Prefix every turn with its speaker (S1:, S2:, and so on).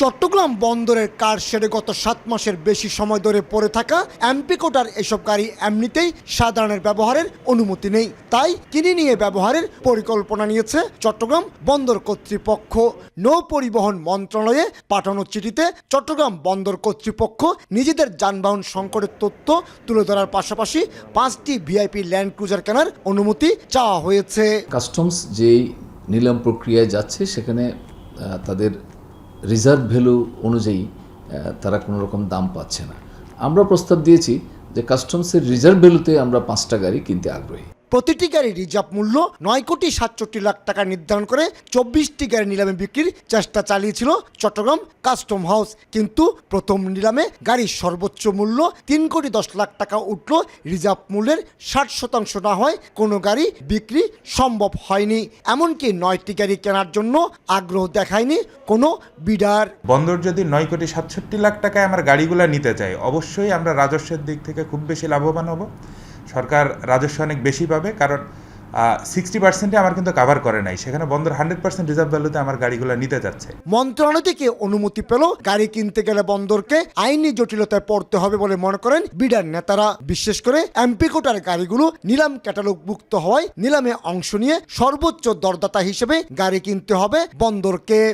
S1: চট্টগ্রাম বন্দরের কারশেডে গত 7 মাসের বেশি সময় ধরে পড়ে থাকা এমপি কোটার এসব গাড়ি এমনিতেই সাধারণের ব্যবহারের অনুমতি নেই, তাই কিনে নিয়ে ব্যবহারের পরিকল্পনা নিয়েছে চট্টগ্রাম বন্দর কর্তৃপক্ষ। নৌ পরিবহন মন্ত্রণালয়ে পাঠানো চিঠিতে চট্টগ্রাম বন্দর কর্তৃপক্ষ নিজেদের যানবাহন সংকটের তথ্য তুলে ধরার পাশাপাশি 5টি ভিআইপি ল্যান্ড ক্রুজার কেনার অনুমতি চাওয়া হয়েছে।
S2: কাস্টমস যেই নিলাম প্রক্রিয়ায় যাচ্ছে সেখানে তাদের রিজার্ভ ভ্যালু অনুযায়ী তারা কোনো রকম দাম পাচ্ছে না। আমরা প্রস্তাব দিয়েছি যে কাস্টমসের রিজার্ভ ভ্যালুতে আমরা 5টা গাড়ি কিনতে আগ্রহী।
S1: প্রতিটি গাড়ি রিজার্ভ মূল্য 9,67 লাখ টাকা নির্ধারণ করে 24টি গাড়ি নিলামে বিক্রির চেষ্টা চালিয়েছিল চট্টগ্রাম কাস্টম হাউস, কিন্তু প্রথম নিলামে গাড়ির সর্বোচ্চ মূল্য 3,10 লাখ টাকা উঠল। রিজার্ভ মূল্যের 60% না হয় কোনো গাড়ি বিক্রি সম্ভব হয়নি। এমনকি 9টি গাড়ি কেনার জন্য আগ্রহ দেখায়নি কোনো বিডার।
S3: বন্দর যদি 9,67 লাখ টাকায় আমার গাড়িগুলো নিতে চায়, অবশ্যই আমরা রাজস্বের দিক থেকে খুব বেশি লাভবান হব। সরকার রাজস্ব অনেক বেশি পাবে, কারণ 60% আমার কিন্তু কাভার করে নাই, সেখানে বন্দর 100% রিজার্ভ ভ্যালুতে আমার গাড়িগুলো নিতে যাচ্ছে।
S1: মন্ত্রণালয় থেকে অনুমতি পেল গাড়ি কিনতে গেলে বন্দরকে আইনি জটিলতায় পড়তে হবে বলে মনে করেন বিডার নেতারা। বিশেষ করে এমপি কোটার গাড়িগুলো নিলাম ক্যাটালগভুক্ত হওয়ায় নিলামে অংশ নিয়ে সর্বোচ্চ দরদাতা হিসেবে গাড়ি কিনতে হবে বন্দরকে।